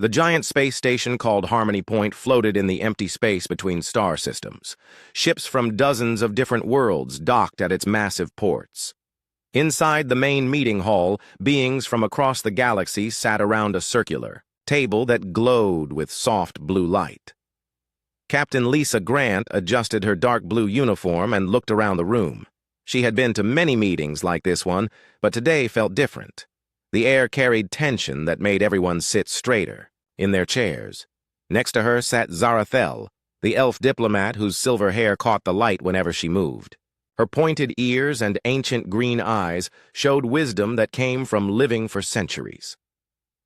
The giant space station called Harmony Point floated in the empty space between star systems. Ships from dozens of different worlds docked at its massive ports. Inside the main meeting hall, beings from across the galaxy sat around a circular table that glowed with soft blue light. Captain Lisa Grant adjusted her dark blue uniform and looked around the room. She had been to many meetings like this one, but today felt different. The air carried tension that made everyone sit straighter, in their chairs. Next to her sat Zarathel, the elf diplomat whose silver hair caught the light whenever she moved. Her pointed ears and ancient green eyes showed wisdom that came from living for centuries.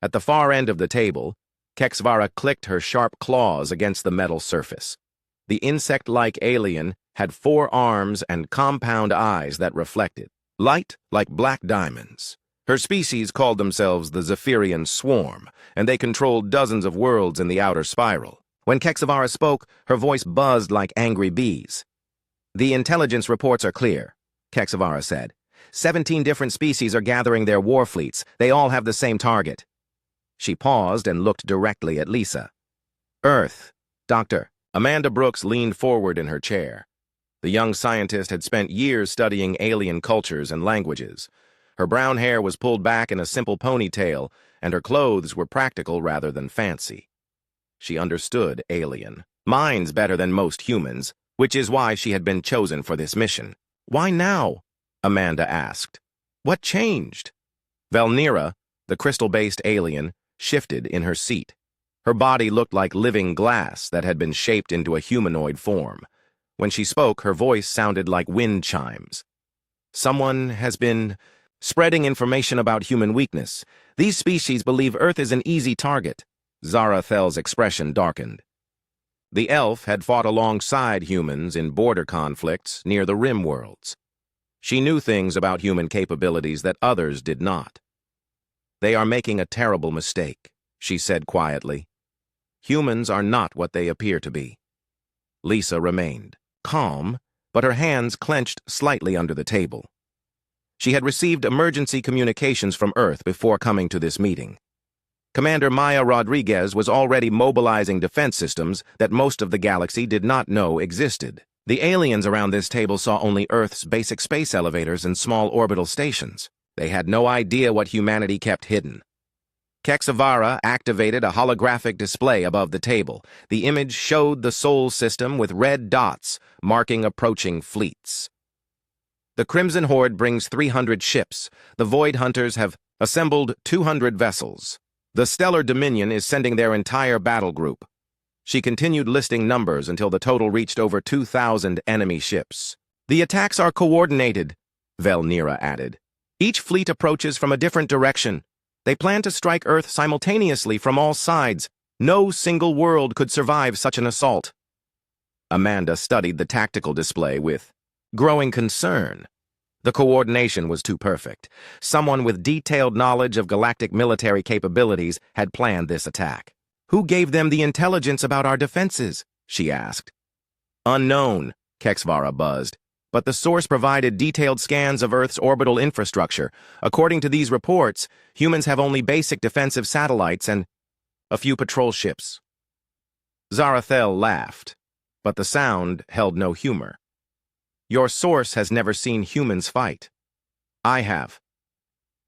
At the far end of the table, Kexvara clicked her sharp claws against the metal surface. The insect-like alien had 4 arms and compound eyes that reflected, light like black diamonds. Her species called themselves the Zephyrian Swarm, and they controlled dozens of worlds in the outer spiral. When Kexvara spoke, her voice buzzed like angry bees. "The intelligence reports are clear," Kexvara said. 17 different species are gathering their war fleets. They all have the same target. She paused and looked directly at Lisa. "Earth, Doctor." Amanda Brooks leaned forward in her chair. The young scientist had spent years studying alien cultures and languages. Her brown hair was pulled back in a simple ponytail, and her clothes were practical rather than fancy. She understood alien, minds better than most humans, which is why she had been chosen for this mission. "Why now?" Amanda asked. "What changed?" Valnira, the crystal-based alien, shifted in her seat. Her body looked like living glass that had been shaped into a humanoid form. When she spoke, her voice sounded like wind chimes. "Someone has been spreading information about human weakness. These species believe Earth is an easy target." Zarathel's expression darkened. The elf had fought alongside humans in border conflicts near the rim worlds. She knew things about human capabilities that others did not. "They are making a terrible mistake," she said quietly. "Humans are not what they appear to be." Lisa remained calm, but her hands clenched slightly under the table. She had received emergency communications from Earth before coming to this meeting. Commander Maya Rodriguez was already mobilizing defense systems that most of the galaxy did not know existed. The aliens around this table saw only Earth's basic space elevators and small orbital stations. They had no idea what humanity kept hidden. Kexvara activated a holographic display above the table. The image showed the Sol system with red dots marking approaching fleets. "The Crimson Horde brings 300 ships. The Void Hunters have assembled 200 vessels. The Stellar Dominion is sending their entire battle group." She continued listing numbers until the total reached over 2,000 enemy ships. "The attacks are coordinated," Valnira added. "Each fleet approaches from a different direction. They plan to strike Earth simultaneously from all sides. No single world could survive such an assault." Amanda studied the tactical display with growing concern. The coordination was too perfect. Someone with detailed knowledge of galactic military capabilities had planned this attack. "Who gave them the intelligence about our defenses?" she asked. "Unknown," Kexvara buzzed. "But the source provided detailed scans of Earth's orbital infrastructure. According to these reports, humans have only basic defensive satellites and a few patrol ships." Zarathel laughed, but the sound held no humor. "Your source has never seen humans fight. I have."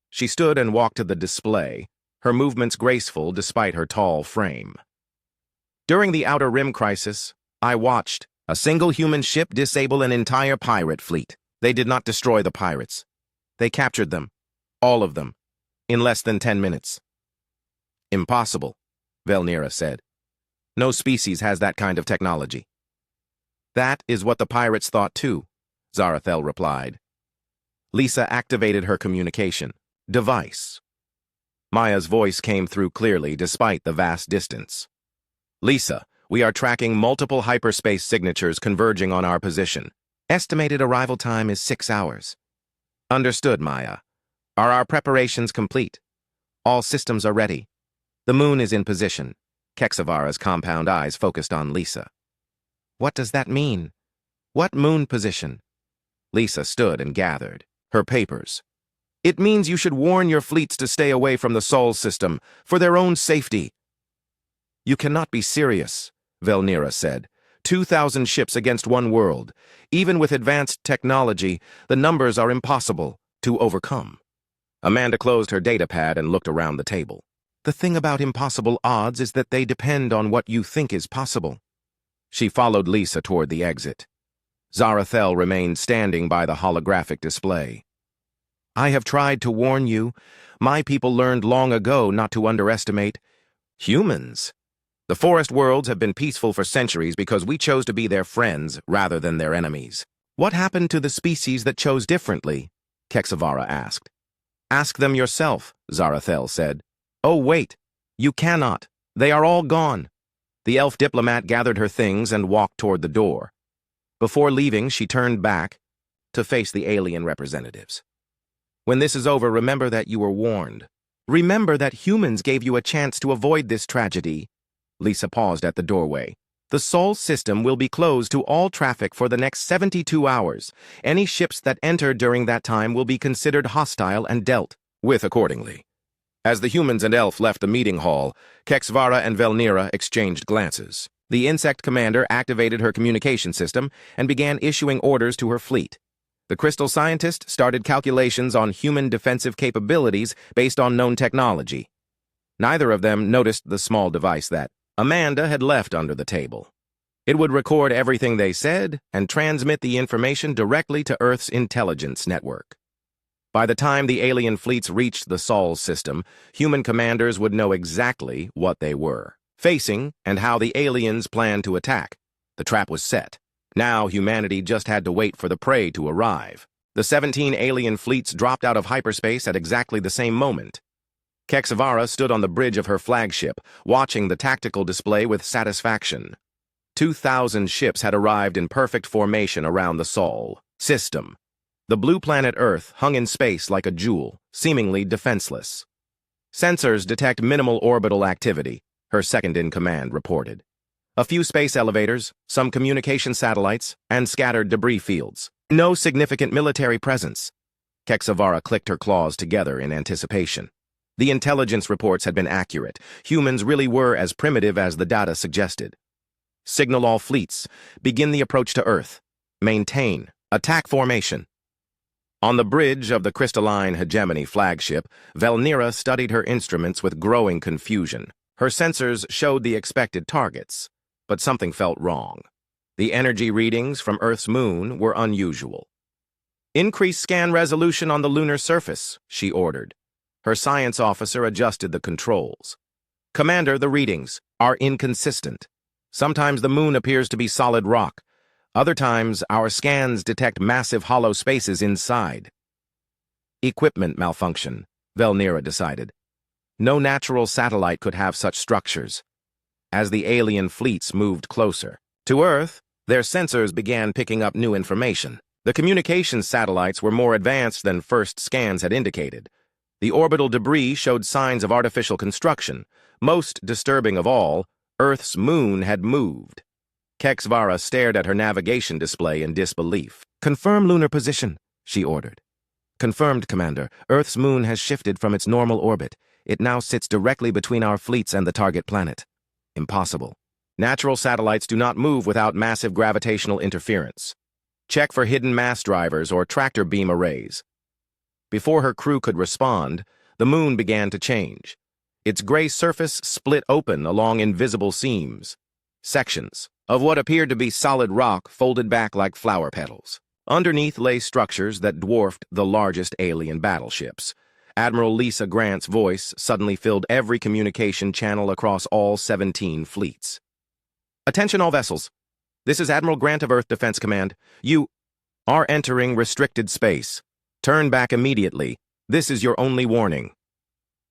She stood and walked to the display, her movements graceful despite her tall frame. "During the Outer Rim crisis, I watched a single human ship disable an entire pirate fleet. They did not destroy the pirates. They captured them, all of them, in less than 10 minutes. "Impossible," Valnira said. "No species has that kind of technology." "That is what the pirates thought too," Zarathel replied. Lisa activated her communication device. Maya's voice came through clearly despite the vast distance. "Lisa, we are tracking multiple hyperspace signatures converging on our position. Estimated arrival time is 6 hours." "Understood, Maya. Are our preparations complete?" "All systems are ready. The moon is in position." Kexvara's compound eyes focused on Lisa. "What does that mean? What moon position?" Lisa stood and gathered her papers. "It means you should warn your fleets to stay away from the Sol system, for their own safety." You cannot be serious, Velnira said. 2,000 ships against one world. Even with advanced technology, the numbers are impossible to overcome. Amanda closed her datapad and looked around the table. The thing about impossible odds is that they depend on what you think is possible. She followed Lisa toward the exit. Zarathel remained standing by the holographic display. I have tried to warn you. My people learned long ago not to underestimate humans. The forest worlds have been peaceful for centuries because we chose to be their friends rather than their enemies. What happened to the species that chose differently? Kexavara asked. Ask them yourself, Zarathel said. Oh, wait. You cannot. They are all gone. The elf diplomat gathered her things and walked toward the door. Before leaving, she turned back to face the alien representatives. When this is over, remember that you were warned. Remember that humans gave you a chance to avoid this tragedy. Lisa paused at the doorway. The Sol system will be closed to all traffic for the next 72 hours. Any ships that enter during that time will be considered hostile and dealt with accordingly. As the humans and elf left the meeting hall, Kexvara and Velnira exchanged glances. The insect commander activated her communication system and began issuing orders to her fleet. The crystal scientist started calculations on human defensive capabilities based on known technology. Neither of them noticed the small device that Amanda had left under the table. It would record everything they said and transmit the information directly to Earth's intelligence network. By the time the alien fleets reached the Sol system, human commanders would know exactly what they were facing and how the aliens planned to attack. The trap was set. Now humanity just had to wait for the prey to arrive. The 17 alien fleets dropped out of hyperspace at exactly the same moment. Kexavara stood on the bridge of her flagship, watching the tactical display with satisfaction. 2,000 ships had arrived in perfect formation around the Sol system. The blue planet Earth hung in space like a jewel, seemingly defenseless. Sensors detect minimal orbital activity, her second-in-command reported. A few space elevators, some communication satellites, and scattered debris fields. No significant military presence. Kexavara clicked her claws together in anticipation. The intelligence reports had been accurate. Humans really were as primitive as the data suggested. Signal all fleets. Begin the approach to Earth. Maintain. Attack formation. On the bridge of the crystalline hegemony flagship, Velnira studied her instruments with growing confusion. Her sensors showed the expected targets, but something felt wrong. The energy readings from Earth's moon were unusual. Increase scan resolution on the lunar surface, she ordered. Her science officer adjusted the controls. Commander, the readings are inconsistent. Sometimes the moon appears to be solid rock. Other times, our scans detect massive hollow spaces inside. Equipment malfunction, Velnira decided. No natural satellite could have such structures. As the alien fleets moved closer to Earth, their sensors began picking up new information. The communications satellites were more advanced than first scans had indicated. The orbital debris showed signs of artificial construction. Most disturbing of all, Earth's moon had moved. Kexvara stared at her navigation display in disbelief. Confirm lunar position, she ordered. Confirmed, Commander. Earth's moon has shifted from its normal orbit. It now sits directly between our fleets and the target planet. Impossible. Natural satellites do not move without massive gravitational interference. Check for hidden mass drivers or tractor beam arrays. Before her crew could respond, the moon began to change. Its gray surface split open along invisible seams. Sections of what appeared to be solid rock folded back like flower petals. Underneath lay structures that dwarfed the largest alien battleships. Admiral Lisa Grant's voice suddenly filled every communication channel across all 17 fleets. Attention all vessels. This is Admiral Grant of Earth Defense Command. You are entering restricted space. Turn back immediately. This is your only warning.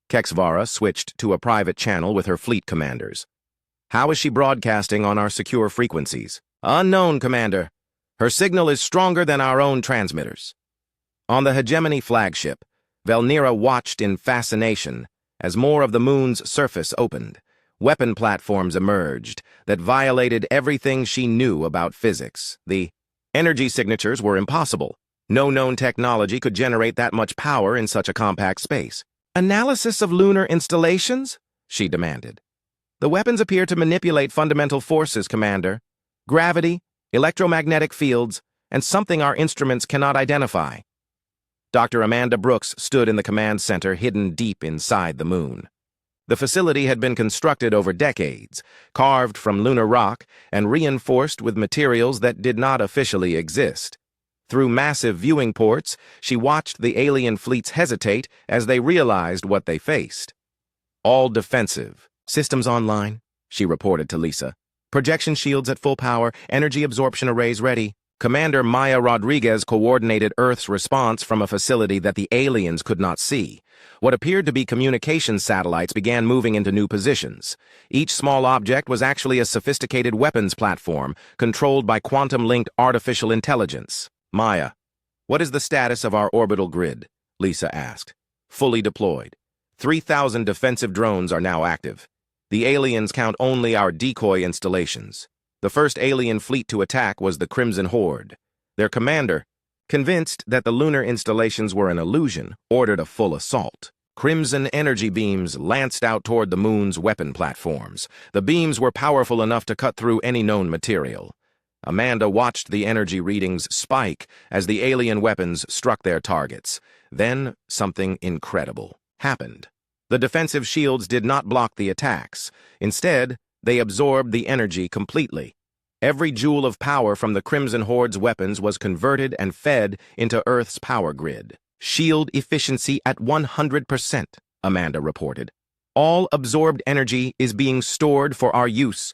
Kexvara switched to a private channel with her fleet commanders. How is she broadcasting on our secure frequencies? Unknown, Commander. Her signal is stronger than our own transmitters. On the Hegemony flagship, Velnira watched in fascination as more of the moon's surface opened. Weapon platforms emerged that violated everything she knew about physics. The energy signatures were impossible. No known technology could generate that much power in such a compact space. Analysis of lunar installations? She demanded. The weapons appear to manipulate fundamental forces, Commander. Gravity, electromagnetic fields, and something our instruments cannot identify. Dr. Amanda Brooks stood in the command center hidden deep inside the moon. The facility had been constructed over decades, carved from lunar rock and reinforced with materials that did not officially exist. Through massive viewing ports, she watched the alien fleets hesitate as they realized what they faced. All defensive. Systems online, she reported to Lisa. Projection shields at full power, energy absorption arrays ready. Commander Maya Rodriguez coordinated Earth's response from a facility that the aliens could not see. What appeared to be communications satellites began moving into new positions. Each small object was actually a sophisticated weapons platform, controlled by quantum-linked artificial intelligence. Maya, what is the status of our orbital grid? Lisa asked. Fully deployed. 3,000 defensive drones are now active. The aliens count only our decoy installations. The first alien fleet to attack was the Crimson Horde. Their commander, convinced that the lunar installations were an illusion, ordered a full assault. Crimson energy beams lanced out toward the moon's weapon platforms. The beams were powerful enough to cut through any known material. Amanda watched the energy readings spike as the alien weapons struck their targets. Then something incredible happened. The defensive shields did not block the attacks. Instead, they absorbed the energy completely. Every joule of power from the Crimson Horde's weapons was converted and fed into Earth's power grid. Shield efficiency at 100%, Amanda reported. All absorbed energy is being stored for our use.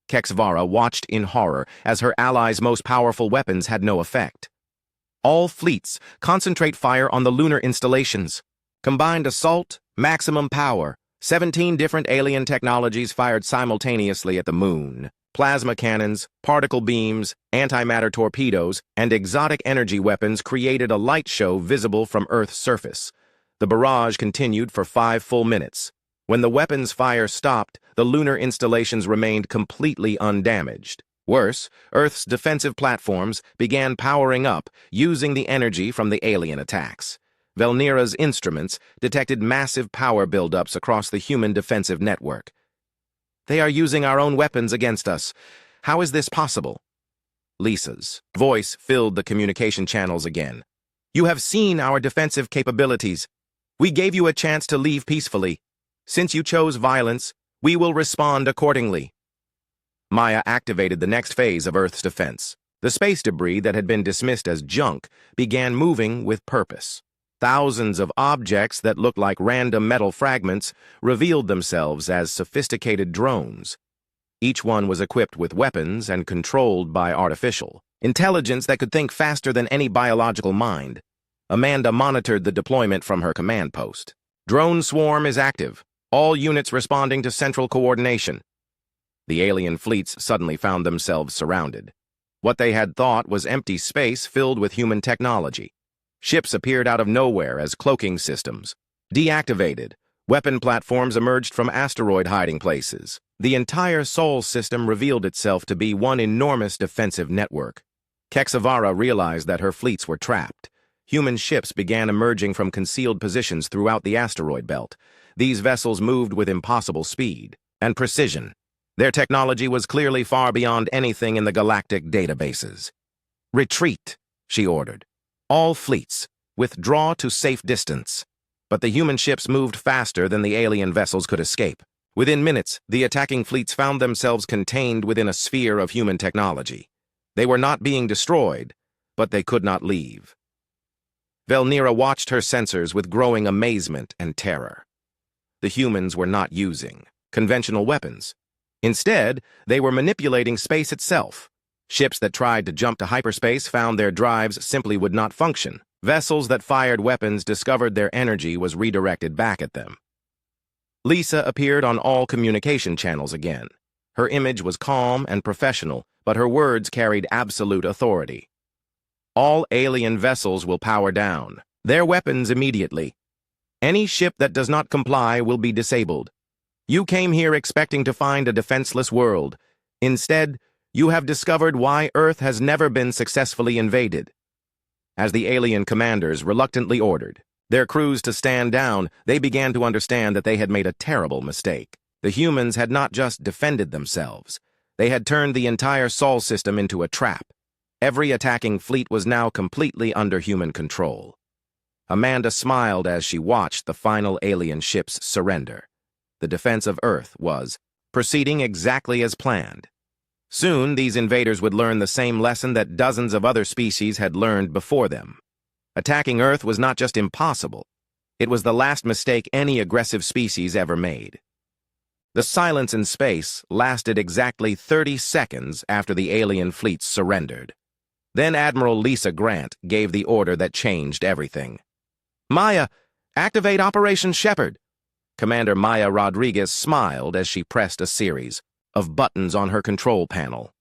Kexvara watched in horror as her allies' most powerful weapons had no effect. All fleets concentrate fire on the lunar installations. Combined assault, maximum power. 17 different alien technologies fired simultaneously at the moon. Plasma cannons, particle beams, antimatter torpedoes, and exotic energy weapons created a light show visible from Earth's surface. The barrage continued for 5 full minutes. When the weapons' fire stopped, the lunar installations remained completely undamaged. Worse, Earth's defensive platforms began powering up, using the energy from the alien attacks. Velnira's instruments detected massive power buildups across the human defensive network. They are using our own weapons against us. How is this possible? Lisa's voice filled the communication channels again. You have seen our defensive capabilities. We gave you a chance to leave peacefully. Since you chose violence, we will respond accordingly. Maya activated the next phase of Earth's defense. The space debris that had been dismissed as junk began moving with purpose. Thousands of objects that looked like random metal fragments revealed themselves as sophisticated drones. Each one was equipped with weapons and controlled by artificial intelligence that could think faster than any biological mind. Amanda monitored the deployment from her command post. Drone swarm is active. All units responding to central coordination. The alien fleets suddenly found themselves surrounded. What they had thought was empty space filled with human technology. Ships appeared out of nowhere as cloaking systems. Deactivated, weapon platforms emerged from asteroid hiding places. The entire Sol system revealed itself to be one enormous defensive network. Kexavara realized that her fleets were trapped. Human ships began emerging from concealed positions throughout the asteroid belt. These vessels moved with impossible speed and precision. Their technology was clearly far beyond anything in the galactic databases. Retreat, she ordered. All fleets, withdraw to safe distance. But the human ships moved faster than the alien vessels could escape. Within minutes, the attacking fleets found themselves contained within a sphere of human technology. They were not being destroyed, but they could not leave. Velnira watched her sensors with growing amazement and terror. The humans were not using conventional weapons. Instead, they were manipulating space itself. Ships that tried to jump to hyperspace found their drives simply would not function. Vessels that fired weapons discovered their energy was redirected back at them. Lisa appeared on all communication channels again. Her image was calm and professional, but her words carried absolute authority. All alien vessels will power down. Their weapons immediately. Any ship that does not comply will be disabled. You came here expecting to find a defenseless world. Instead, you have discovered why Earth has never been successfully invaded. As the alien commanders reluctantly ordered their crews to stand down, they began to understand that they had made a terrible mistake. The humans had not just defended themselves. They had turned the entire Sol system into a trap. Every attacking fleet was now completely under human control. Amanda smiled as she watched the final alien ships surrender. The defense of Earth was proceeding exactly as planned. Soon, these invaders would learn the same lesson that dozens of other species had learned before them. Attacking Earth was not just impossible. It was the last mistake any aggressive species ever made. The silence in space lasted exactly 30 seconds after the alien fleets surrendered. Then Admiral Lisa Grant gave the order that changed everything. "Maya, activate Operation Shepherd." Commander Maya Rodriguez smiled as she pressed a series of buttons on her control panel.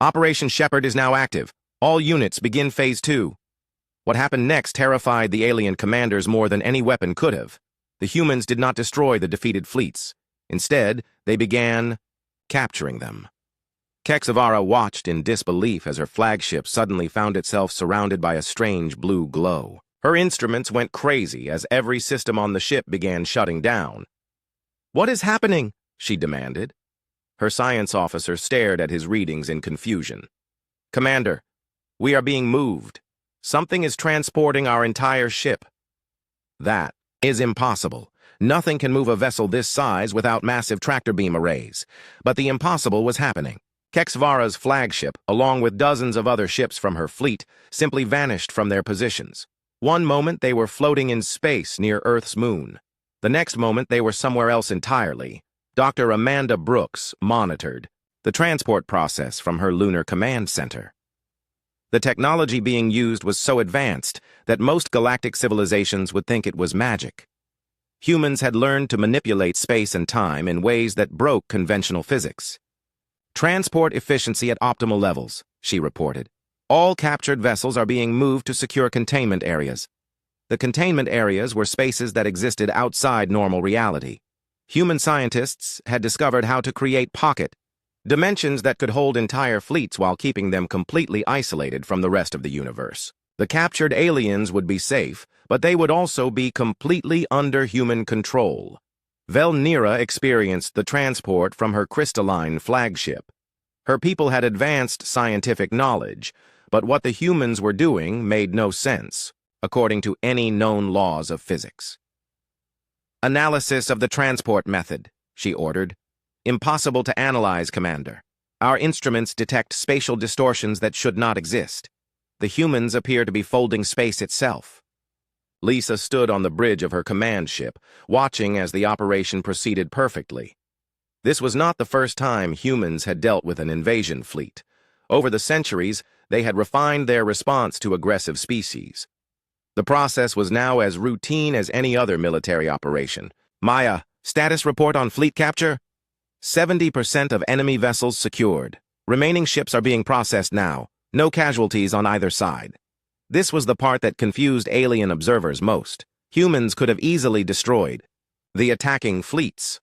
"Operation Shepherd is now active. All units begin Phase 2. What happened next terrified the alien commanders more than any weapon could have. The humans did not destroy the defeated fleets. Instead, they began capturing them. Kexavara watched in disbelief as her flagship suddenly found itself surrounded by a strange blue glow. Her instruments went crazy as every system on the ship began shutting down. "What is happening?" she demanded. Her science officer stared at his readings in confusion. "Commander, we are being moved. Something is transporting our entire ship." "That is impossible. Nothing can move a vessel this size without massive tractor beam arrays." But the impossible was happening. Kexavara's flagship, along with dozens of other ships from her fleet, simply vanished from their positions. One moment they were floating in space near Earth's moon. The next moment they were somewhere else entirely. Dr. Amanda Brooks monitored the transport process from her lunar command center. The technology being used was so advanced that most galactic civilizations would think it was magic. Humans had learned to manipulate space and time in ways that broke conventional physics. "Transport efficiency at optimal levels," she reported. "All captured vessels are being moved to secure containment areas." The containment areas were spaces that existed outside normal reality. Human scientists had discovered how to create pocket dimensions that could hold entire fleets while keeping them completely isolated from the rest of the universe. The captured aliens would be safe, but they would also be completely under human control. Velnira experienced the transport from her crystalline flagship. Her people had advanced scientific knowledge, but what the humans were doing made no sense, according to any known laws of physics. "Analysis of the transport method," she ordered. "Impossible to analyze, Commander. Our instruments detect spatial distortions that should not exist. The humans appear to be folding space itself." Lisa stood on the bridge of her command ship, watching as the operation proceeded perfectly. This was not the first time humans had dealt with an invasion fleet. Over the centuries, they had refined their response to aggressive species. The process was now as routine as any other military operation. "Maya, status report on fleet capture?" 70% of enemy vessels secured. Remaining ships are being processed now. No casualties on either side. This was the part that confused alien observers most. Humans could have easily destroyed the attacking fleets.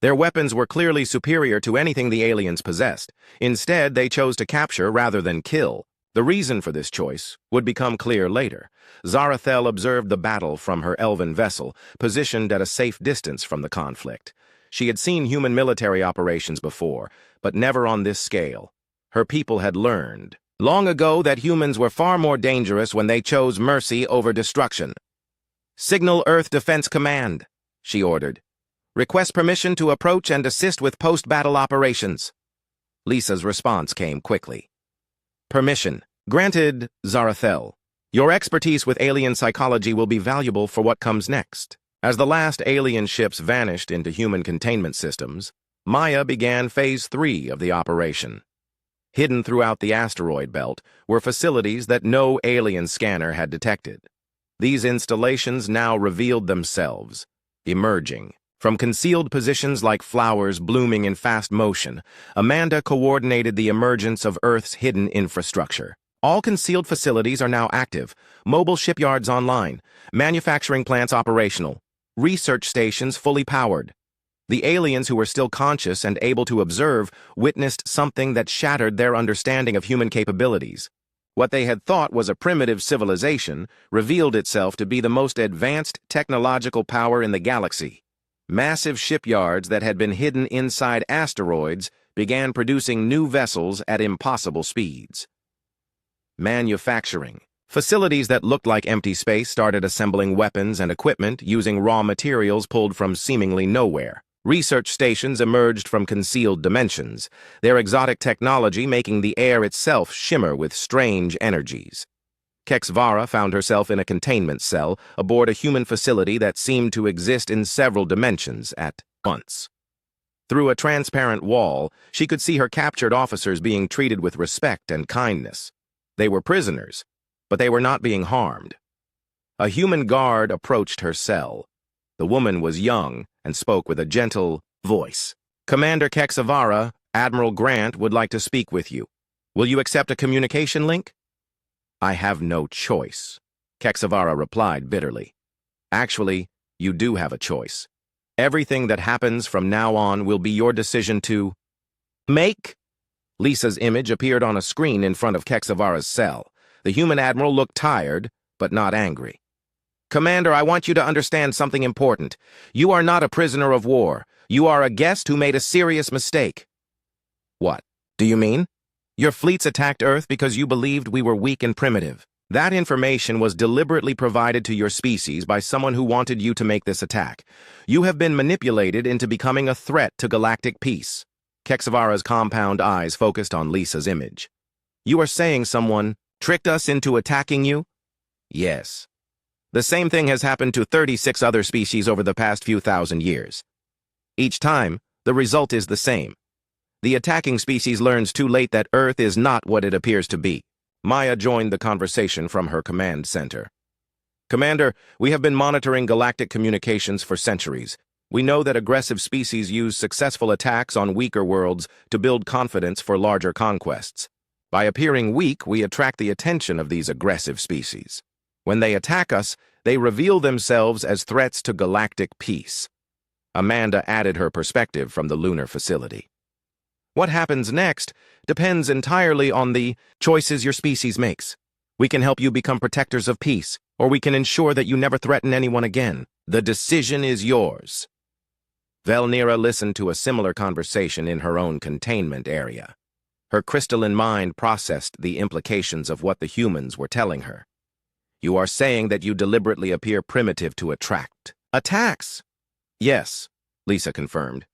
Their weapons were clearly superior to anything the aliens possessed. Instead, they chose to capture rather than kill. The reason for this choice would become clear later. Zarathel observed the battle from her elven vessel, positioned at a safe distance from the conflict. She had seen human military operations before, but never on this scale. Her people had learned long ago that humans were far more dangerous when they chose mercy over destruction. "Signal Earth Defense Command," she ordered. "Request permission to approach and assist with post-battle operations." Lisa's response came quickly. "Permission. Granted, Zarathel. Your expertise with alien psychology will be valuable for what comes next." As the last alien ships vanished into human containment systems, Maya began Phase 3 of the operation. Hidden throughout the asteroid belt were facilities that no alien scanner had detected. These installations now revealed themselves, emerging. From concealed positions like flowers blooming in fast motion, Amanda coordinated the emergence of Earth's hidden infrastructure. All concealed facilities are now active, mobile shipyards online, manufacturing plants operational, research stations fully powered. The aliens who were still conscious and able to observe witnessed something that shattered their understanding of human capabilities. What they had thought was a primitive civilization revealed itself to be the most advanced technological power in the galaxy. Massive shipyards that had been hidden inside asteroids began producing new vessels at impossible speeds. Manufacturing. Facilities that looked like empty space started assembling weapons and equipment using raw materials pulled from seemingly nowhere. Research stations emerged from concealed dimensions, their exotic technology making the air itself shimmer with strange energies. Kexvara found herself in a containment cell aboard a human facility that seemed to exist in several dimensions at once. Through a transparent wall, she could see her captured officers being treated with respect and kindness. They were prisoners, but they were not being harmed. A human guard approached her cell. The woman was young and spoke with a gentle voice. "Commander Kexvara, Admiral Grant would like to speak with you. Will you accept a communication link?" "I have no choice," Kexvara replied bitterly. "Actually, you do have a choice. Everything that happens from now on will be your decision to make." Lisa's image appeared on a screen in front of Kexvara's cell. The human admiral looked tired, but not angry. "Commander, I want you to understand something important. You are not a prisoner of war. You are a guest who made a serious mistake." "What do you mean?" "Your fleets attacked Earth because you believed we were weak and primitive. That information was deliberately provided to your species by someone who wanted you to make this attack. You have been manipulated into becoming a threat to galactic peace." Kexvara's compound eyes focused on Lisa's image. "You are saying someone tricked us into attacking you?" "Yes. The same thing has happened to 36 other species over the past few thousand years. Each time, the result is the same. The attacking species learns too late that Earth is not what it appears to be." Maya joined the conversation from her command center. "Commander, we have been monitoring galactic communications for centuries. We know that aggressive species use successful attacks on weaker worlds to build confidence for larger conquests. By appearing weak, we attract the attention of these aggressive species. When they attack us, they reveal themselves as threats to galactic peace." Amanda added her perspective from the lunar facility. "What happens next depends entirely on the choices your species makes. We can help you become protectors of peace, or we can ensure that you never threaten anyone again. The decision is yours." Velnira listened to a similar conversation in her own containment area. Her crystalline mind processed the implications of what the humans were telling her. "You are saying that you deliberately appear primitive to attract attacks?" "Yes," Lisa confirmed.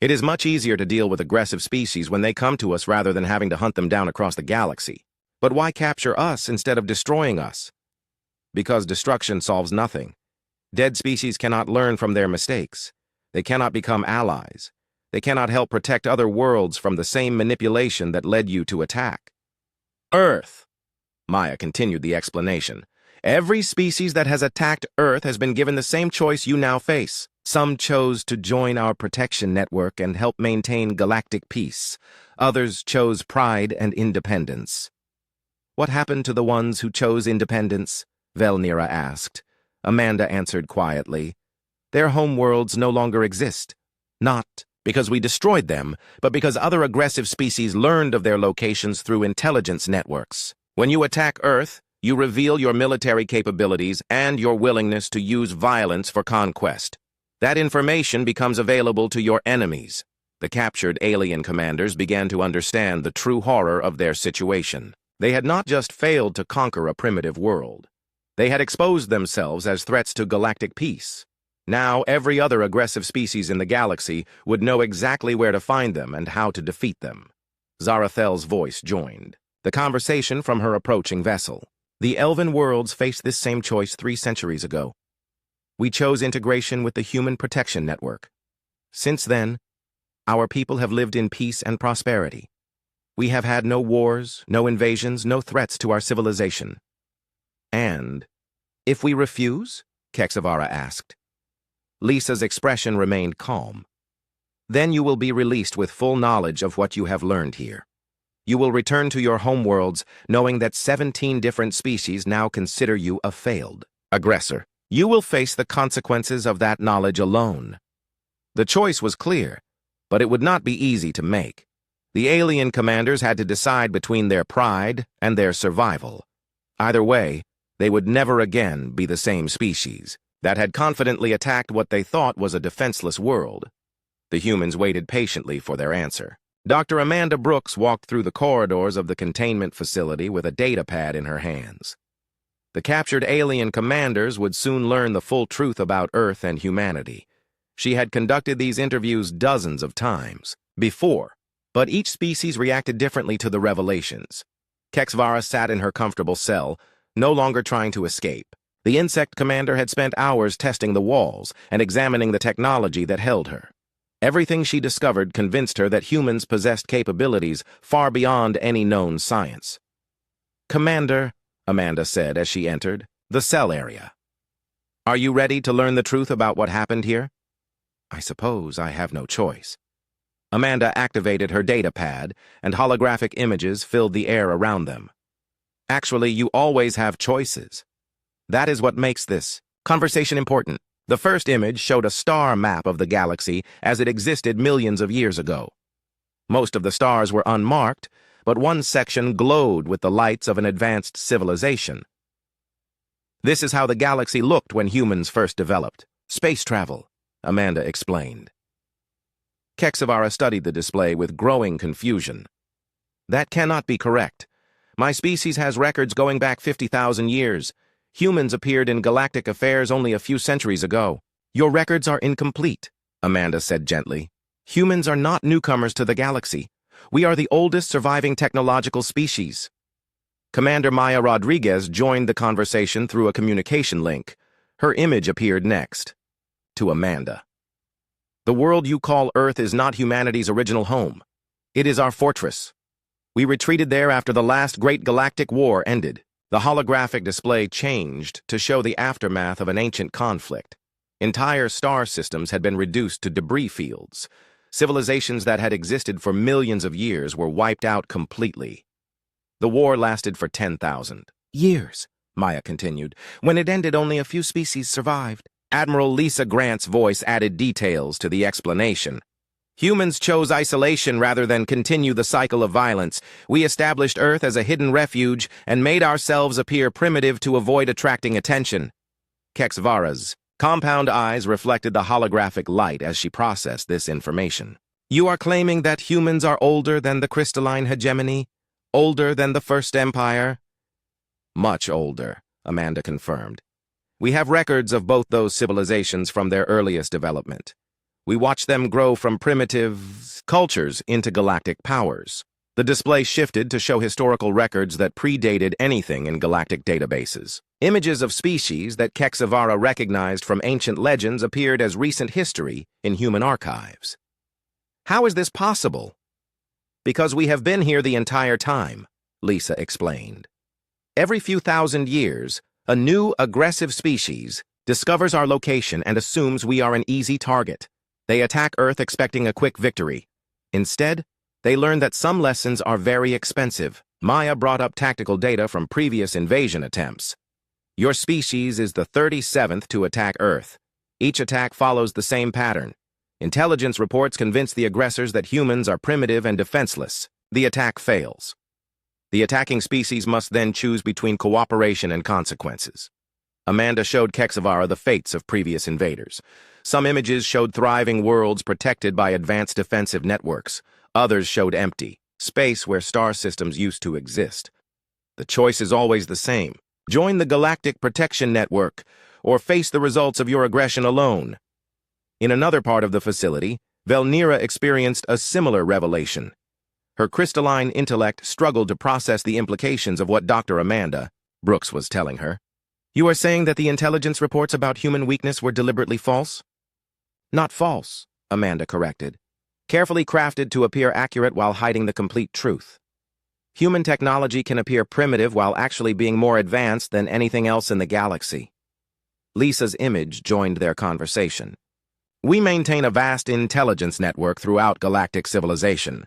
"It is much easier to deal with aggressive species when they come to us rather than having to hunt them down across the galaxy. But why capture us instead of destroying us?" "Because destruction solves nothing. Dead species cannot learn from their mistakes. They cannot become allies. They cannot help protect other worlds from the same manipulation that led you to attack." "Earth," Maya continued the explanation. "Every species that has attacked Earth has been given the same choice you now face. Some chose to join our protection network and help maintain galactic peace. Others chose pride and independence." "What happened to the ones who chose independence?" Velnira asked. Amanda answered quietly. "Their homeworlds no longer exist. Not because we destroyed them, but because other aggressive species learned of their locations through intelligence networks. When you attack Earth, you reveal your military capabilities and your willingness to use violence for conquest. That information becomes available to your enemies." The captured alien commanders began to understand the true horror of their situation. They had not just failed to conquer a primitive world. They had exposed themselves as threats to galactic peace. Now every other aggressive species in the galaxy would know exactly where to find them and how to defeat them. Zarathel's voice joined the conversation from her approaching vessel. "The elven worlds faced this same choice 3 centuries ago. We chose integration with the Human Protection Network. Since then, our people have lived in peace and prosperity. We have had no wars, no invasions, no threats to our civilization." "And if we refuse?" Kexvara asked. Lisa's expression remained calm. "Then you will be released with full knowledge of what you have learned here. You will return to your homeworlds knowing that 17 different species now consider you a failed aggressor. You will face the consequences of that knowledge alone." The choice was clear, but it would not be easy to make. The alien commanders had to decide between their pride and their survival. Either way, they would never again be the same species. that had confidently attacked what they thought was a defenseless world. The humans waited patiently for their answer. Dr. Amanda Brooks walked through the corridors of the containment facility with a data pad in her hands. The captured alien commanders would soon learn the full truth about Earth and humanity. She had conducted these interviews dozens of times before, but each species reacted differently to the revelations. Kexvara sat in her comfortable cell, no longer trying to escape. The insect commander had spent hours testing the walls and examining the technology that held her. Everything she discovered convinced her that humans possessed capabilities far beyond any known science. "Commander," Amanda said as she entered, "the cell area. Are you ready to learn the truth about what happened here?" "I suppose I have no choice." Amanda activated her data pad, and holographic images filled the air around them. "Actually, you always have choices. That is what makes this conversation important." The first image showed a star map of the galaxy as it existed millions of years ago. Most of the stars were unmarked, but one section glowed with the lights of an advanced civilization. "This is how the galaxy looked when humans first developed. Space travel," Amanda explained. Kexvara studied the display with growing confusion. "That cannot be correct. My species has records going back 50,000 years. Humans appeared in galactic affairs only a few centuries ago." "Your records are incomplete," Amanda said gently. "Humans are not newcomers to the galaxy. We are the oldest surviving technological species." Commander Maya Rodriguez joined the conversation through a communication link. Her image appeared next. To Amanda. "The world you call Earth is not humanity's original home. It is our fortress. We retreated there after the last great galactic war ended." The holographic display changed to show the aftermath of an ancient conflict. Entire star systems had been reduced to debris fields. Civilizations that had existed for millions of years were wiped out completely. The war lasted for 10,000 years, Maya continued. When it ended, only a few species survived. Admiral Lisa Grant's voice added details to the explanation. "Humans chose isolation rather than continue the cycle of violence. We established Earth as a hidden refuge and made ourselves appear primitive to avoid attracting attention." Kexvara's compound eyes reflected the holographic light as she processed this information. "You are claiming that humans are older than the crystalline hegemony? Older than the First Empire?" "Much older," Amanda confirmed. "We have records of both those civilizations from their earliest development. We watched them grow from primitive cultures into galactic powers." The display shifted to show historical records that predated anything in galactic databases. Images of species that Kexvara recognized from ancient legends appeared as recent history in human archives. "How is this possible?" "Because we have been here the entire time," Lisa explained. "Every few thousand years, a new aggressive species discovers our location and assumes we are an easy target. They attack Earth expecting a quick victory. Instead, they learn that some lessons are very expensive." Maya brought up tactical data from previous invasion attempts. "Your species is the 37th to attack Earth. Each attack follows the same pattern. Intelligence reports convince the aggressors that humans are primitive and defenseless. The attack fails. The attacking species must then choose between cooperation and consequences." Amanda showed Kexvara the fates of previous invaders. Some images showed thriving worlds protected by advanced defensive networks. Others showed empty space where star systems used to exist. The choice is always the same. Join the Galactic Protection Network, or face the results of your aggression alone. In another part of the facility, Velnira experienced a similar revelation. Her crystalline intellect struggled to process the implications of what Dr. Amanda Brooks was telling her. "You are saying that the intelligence reports about human weakness were deliberately false?" "Not false," Amanda corrected. "Carefully crafted to appear accurate while hiding the complete truth. Human technology can appear primitive while actually being more advanced than anything else in the galaxy." Lisa's image joined their conversation. "We maintain a vast intelligence network throughout galactic civilization.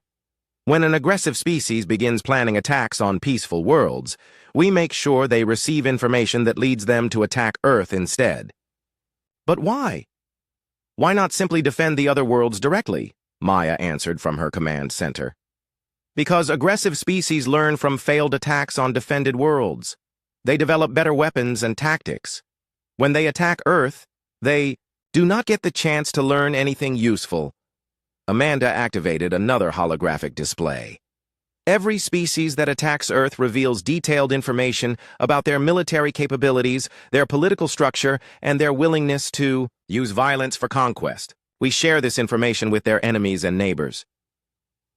When an aggressive species begins planning attacks on peaceful worlds, we make sure they receive information that leads them to attack Earth instead." "But why? Why not simply defend the other worlds directly?" Maya answered from her command center. "Because aggressive species learn from failed attacks on defended worlds. They develop better weapons and tactics. When they attack Earth, they do not get the chance to learn anything useful. Amanda activated another holographic display. Every species that attacks Earth reveals detailed information about their military capabilities, their political structure, and their willingness to use violence for conquest. We share this information with their enemies and neighbors.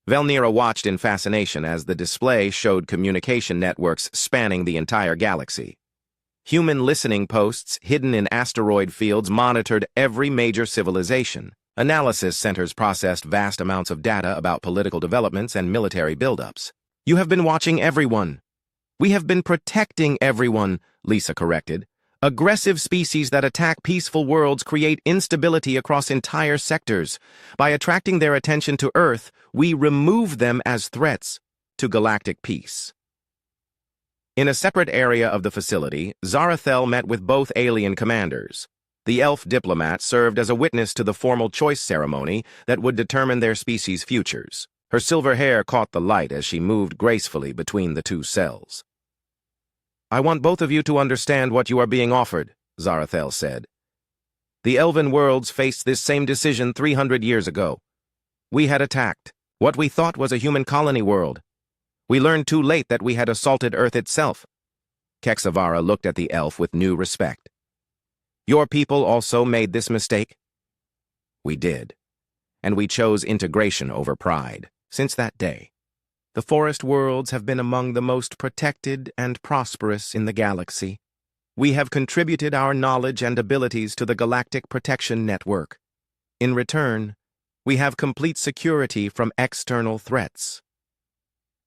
Velnira watched in fascination as the display showed communication networks spanning the entire galaxy. Human listening posts hidden in asteroid fields monitored every major civilization. Analysis centers processed vast amounts of data about political developments and military buildups. You have been watching everyone. We have been protecting everyone, Lisa corrected. Aggressive species that attack peaceful worlds create instability across entire sectors. By attracting their attention to Earth, we remove them as threats to galactic peace. In a separate area of the facility, Zarathel met with both alien commanders. The elf diplomat served as a witness to the formal choice ceremony that would determine their species' futures. Her silver hair caught the light as she moved gracefully between the two cells. I want both of you to understand what you are being offered, Zarathel said. The elven worlds faced this same decision 300 years ago. We had attacked what we thought was a human colony world. We learned too late that we had assaulted Earth itself. Kexavara looked at the elf with new respect. Your people also made this mistake? We did. And we chose integration over pride. Since that day, the forest worlds have been among the most protected and prosperous in the galaxy. We have contributed our knowledge and abilities to the Galactic Protection Network. In return, we have complete security from external threats.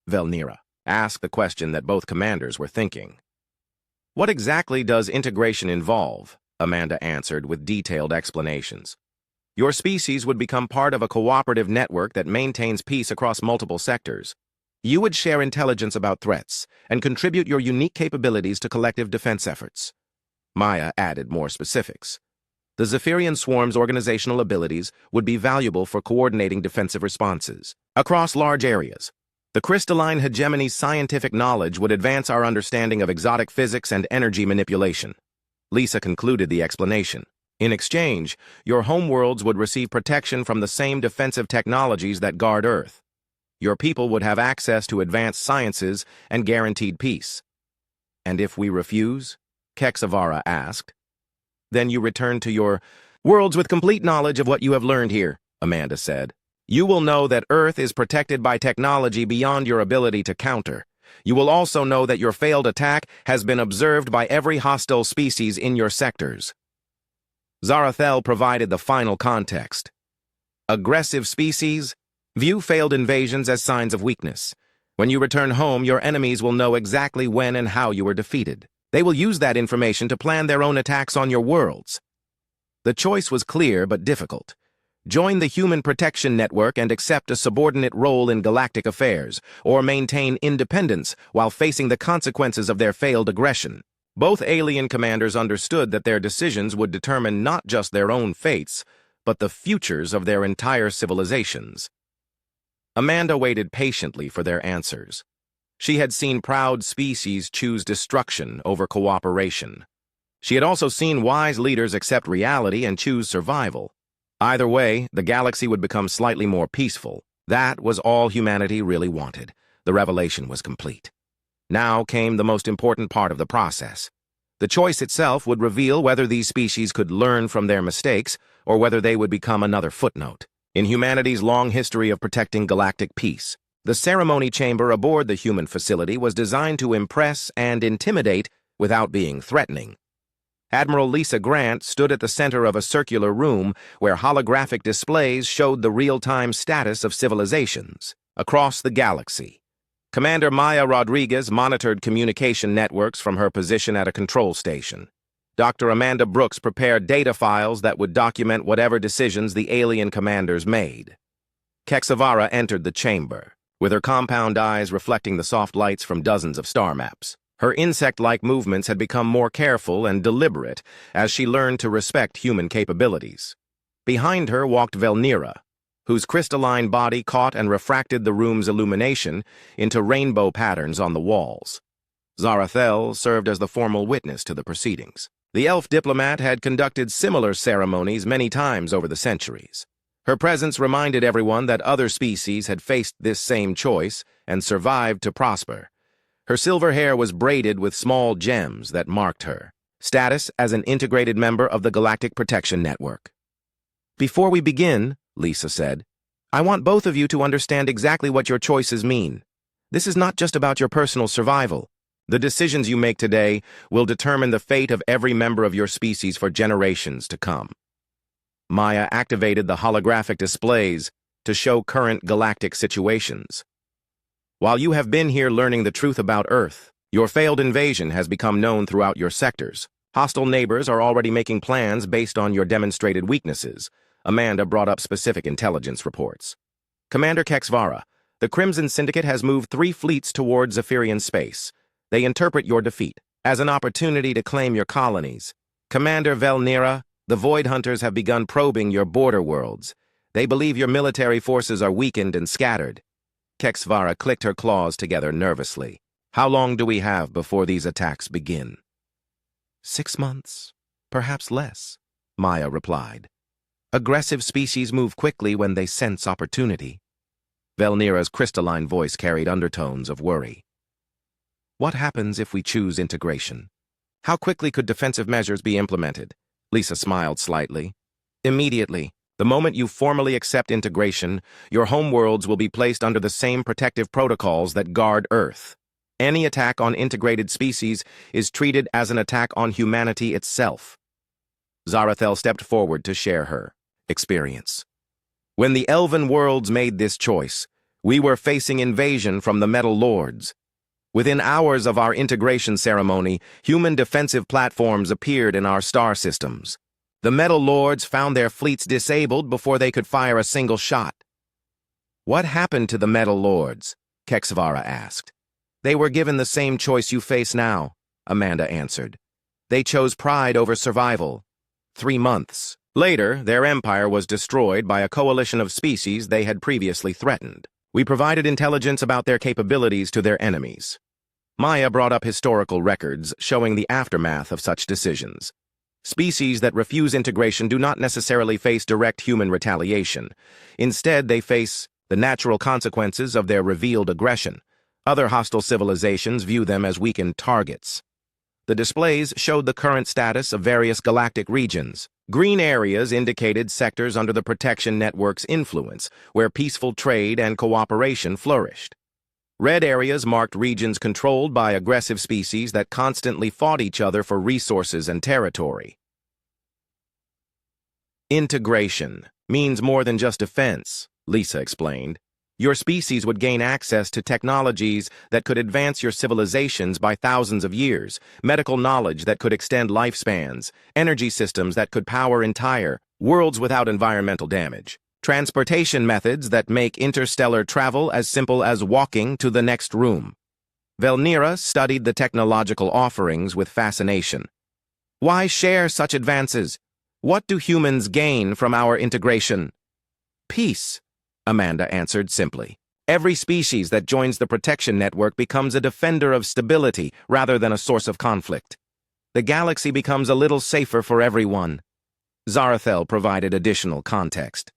Velnira asked the question that both commanders were thinking. What exactly does integration involve? Amanda answered with detailed explanations. Your species would become part of a cooperative network that maintains peace across multiple sectors. You would share intelligence about threats and contribute your unique capabilities to collective defense efforts. Maya added more specifics. The Zephyrian Swarm's organizational abilities would be valuable for coordinating defensive responses across large areas. The crystalline hegemony's scientific knowledge would advance our understanding of exotic physics and energy manipulation. Lisa concluded the explanation. In exchange, your homeworlds would receive protection from the same defensive technologies that guard Earth. Your people would have access to advanced sciences and guaranteed peace. And if we refuse? Kexavara asked. Then you return to your worlds with complete knowledge of what you have learned here, Amanda said. You will know that Earth is protected by technology beyond your ability to counter. You will also know that your failed attack has been observed by every hostile species in your sectors. Zarathel provided the final context. Aggressive species view failed invasions as signs of weakness. When you return home, your enemies will know exactly when and how you were defeated. They will use that information to plan their own attacks on your worlds. The choice was clear but difficult. Join the Human Protection Network and accept a subordinate role in galactic affairs, or maintain independence while facing the consequences of their failed aggression. Both alien commanders understood that their decisions would determine not just their own fates, but the futures of their entire civilizations. Amanda waited patiently for their answers. She had seen proud species choose destruction over cooperation. She had also seen wise leaders accept reality and choose survival. Either way, the galaxy would become slightly more peaceful. That was all humanity really wanted. The revelation was complete. Now came the most important part of the process. The choice itself would reveal whether these species could learn from their mistakes or whether they would become another footnote in humanity's long history of protecting galactic peace. The ceremony chamber aboard the human facility was designed to impress and intimidate without being threatening. Admiral Lisa Grant stood at the center of a circular room where holographic displays showed the real-time status of civilizations across the galaxy. Commander Maya Rodriguez monitored communication networks from her position at a control station. Dr. Amanda Brooks prepared data files that would document whatever decisions the alien commanders made. Kexavara entered the chamber, with her compound eyes reflecting the soft lights from dozens of star maps. Her insect-like movements had become more careful and deliberate as she learned to respect human capabilities. Behind her walked Velnira, whose crystalline body caught and refracted the room's illumination into rainbow patterns on the walls. Zarathel served as the formal witness to the proceedings. The elf diplomat had conducted similar ceremonies many times over the centuries. Her presence reminded everyone that other species had faced this same choice and survived to prosper. Her silver hair was braided with small gems that marked her status as an integrated member of the Galactic Protection Network. "Before we begin," Lisa said, "I want both of you to understand exactly what your choices mean. This is not just about your personal survival. The decisions you make today will determine the fate of every member of your species for generations to come." Maya activated the holographic displays to show current galactic situations. "While you have been here learning the truth about Earth, your failed invasion has become known throughout your sectors. Hostile neighbors are already making plans based on your demonstrated weaknesses." Amanda brought up specific intelligence reports. "Commander Kexvara, the Crimson Syndicate has moved 3 fleets towards Zephyrian space. They interpret your defeat as an opportunity to claim your colonies. Commander Velnira, the Void Hunters have begun probing your border worlds. They believe your military forces are weakened and scattered." Kexvara clicked her claws together nervously. "How long do we have before these attacks begin?" 6 months, perhaps less," Maya replied. "Aggressive species move quickly when they sense opportunity." Velnira's crystalline voice carried undertones of worry. "What happens if we choose integration? How quickly could defensive measures be implemented?" Lisa smiled slightly. "Immediately. The moment you formally accept integration, your homeworlds will be placed under the same protective protocols that guard Earth. Any attack on integrated species is treated as an attack on humanity itself." Zarathel stepped forward to share her experience. "When the Elven worlds made this choice, we were facing invasion from the Metal Lords. Within hours of our integration ceremony, human defensive platforms appeared in our star systems. The Metal Lords found their fleets disabled before they could fire a single shot." "What happened to the Metal Lords?" Kexvara asked. "They were given the same choice you face now," Amanda answered. "They chose pride over survival. 3 months later, their empire was destroyed by a coalition of species they had previously threatened. We provided intelligence about their capabilities to their enemies." Maya brought up historical records showing the aftermath of such decisions. Species that refuse integration do not necessarily face direct human retaliation. Instead, they face the natural consequences of their revealed aggression. Other hostile civilizations view them as weakened targets. The displays showed the current status of various galactic regions. Green areas indicated sectors under the Protection Network's influence, where peaceful trade and cooperation flourished. Red areas marked regions controlled by aggressive species that constantly fought each other for resources and territory. "Integration means more than just defense," Lisa explained. "Your species would gain access to technologies that could advance your civilizations by thousands of years, medical knowledge that could extend lifespans, energy systems that could power entire worlds without environmental damage, transportation methods that make interstellar travel as simple as walking to the next room." Velnira studied the technological offerings with fascination. "Why share such advances? What do humans gain from our integration?" "Peace," Amanda answered simply. "Every species that joins the Protection Network becomes a defender of stability rather than a source of conflict. The galaxy becomes a little safer for everyone." Zarathel provided additional context.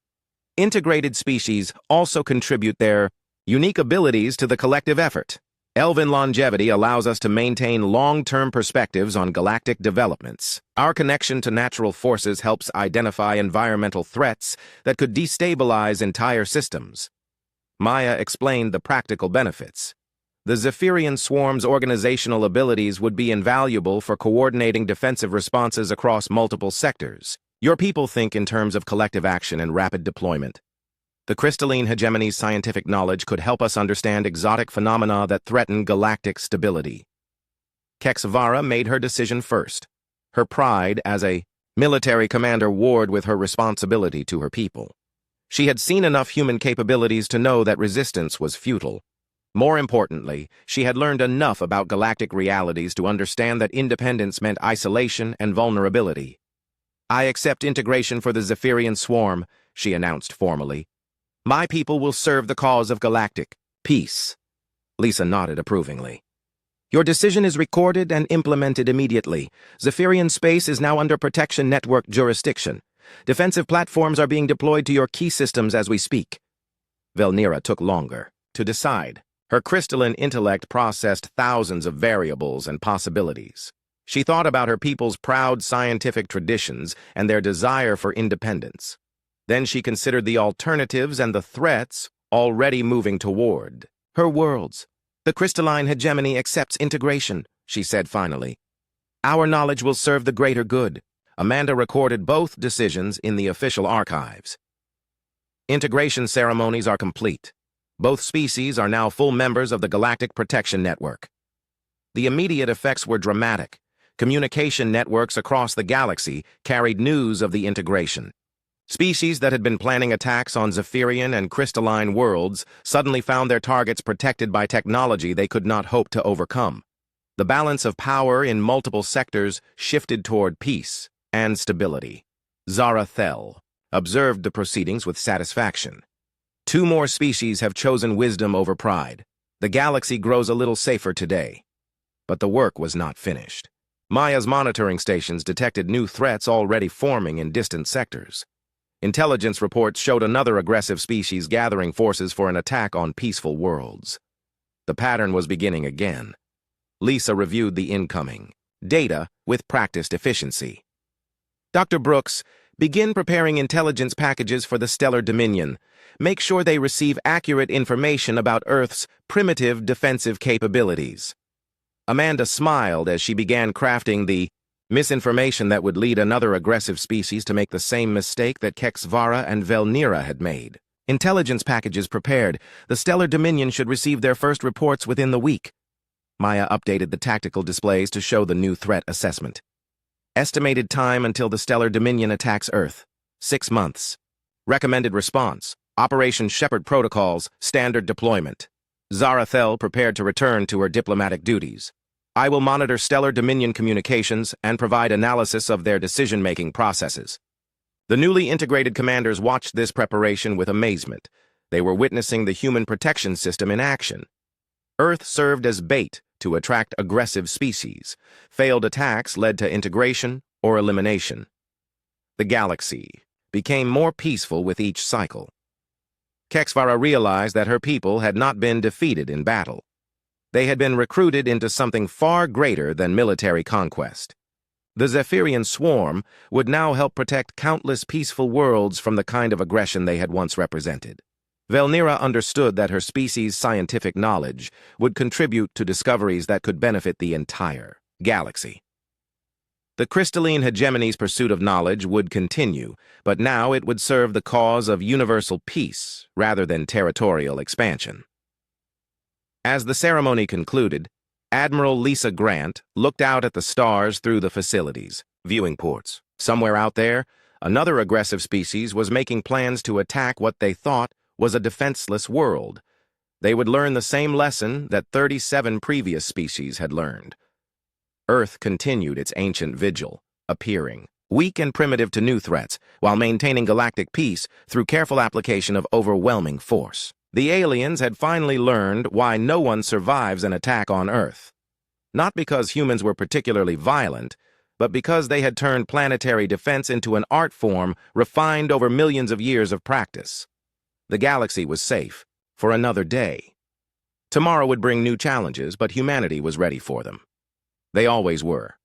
"Integrated species also contribute their unique abilities to the collective effort. Elven longevity allows us to maintain long-term perspectives on galactic developments. Our connection to natural forces helps identify environmental threats that could destabilize entire systems." Maya explained the practical benefits. The Zephyrian swarm's organizational abilities would be invaluable for coordinating defensive responses across multiple sectors. Your people think in terms of collective action and rapid deployment. The crystalline hegemony's scientific knowledge could help us understand exotic phenomena that threaten galactic stability. Kexvara made her decision first. Her pride as a military commander warred with her responsibility to her people. She had seen enough human capabilities to know that resistance was futile. More importantly, she had learned enough about galactic realities to understand that independence meant isolation and vulnerability. "I accept integration for the Zephyrian swarm," she announced formally. "My people will serve the cause of galactic peace." Lisa nodded approvingly. Your decision is recorded and implemented immediately. Zephyrian space is now under Protection Network jurisdiction. Defensive platforms are being deployed to your key systems as we speak. Velnira took longer to decide. Her crystalline intellect processed thousands of variables and possibilities. She thought about her people's proud scientific traditions and their desire for independence. Then she considered the alternatives and the threats already moving toward her worlds. The crystalline hegemony accepts integration, she said finally. Our knowledge will serve the greater good. Amanda recorded both decisions in the official archives. Integration ceremonies are complete. Both species are now full members of the Galactic Protection Network. The immediate effects were dramatic. Communication networks across the galaxy carried news of the integration. Species that had been planning attacks on Zephyrian and crystalline worlds suddenly found their targets protected by technology they could not hope to overcome. The balance of power in multiple sectors shifted toward peace and stability. Zara Thel observed the proceedings with satisfaction. 2 more species have chosen wisdom over pride. The galaxy grows a little safer today. But the work was not finished. Maya's monitoring stations detected new threats already forming in distant sectors. Intelligence reports showed another aggressive species gathering forces for an attack on peaceful worlds. The pattern was beginning again. Lisa reviewed the incoming data with practiced efficiency. Dr. Brooks, begin preparing intelligence packages for the Stellar Dominion. Make sure they receive accurate information about Earth's primitive defensive capabilities. Amanda smiled as she began crafting the misinformation that would lead another aggressive species to make the same mistake that Kexvara and Velnira had made. Intelligence packages prepared. The Stellar Dominion should receive their first reports within the week. Maya updated the tactical displays to show the new threat assessment. Estimated time until the Stellar Dominion attacks Earth: 6 months. Recommended response: Operation Shepherd Protocols, standard deployment. Zara Thel prepared to return to her diplomatic duties. I will monitor Stellar Dominion communications and provide analysis of their decision-making processes. The newly integrated commanders watched this preparation with amazement. They were witnessing the human protection system in action. Earth served as bait to attract aggressive species. Failed attacks led to integration or elimination. The galaxy became more peaceful with each cycle. Kexvara realized that her people had not been defeated in battle. They had been recruited into something far greater than military conquest. The Zephyrian swarm would now help protect countless peaceful worlds from the kind of aggression they had once represented. Velnira understood that her species' scientific knowledge would contribute to discoveries that could benefit the entire galaxy. The crystalline hegemony's pursuit of knowledge would continue, but now it would serve the cause of universal peace rather than territorial expansion. As the ceremony concluded, Admiral Lisa Grant looked out at the stars through the facility's viewing ports. Somewhere out there, another aggressive species was making plans to attack what they thought was a defenseless world. They would learn the same lesson that 37 previous species had learned. Earth continued its ancient vigil, appearing weak and primitive to new threats, while maintaining galactic peace through careful application of overwhelming force. The aliens had finally learned why no one survives an attack on Earth. Not because humans were particularly violent, but because they had turned planetary defense into an art form refined over millions of years of practice. The galaxy was safe for another day. Tomorrow would bring new challenges, but humanity was ready for them. They always were.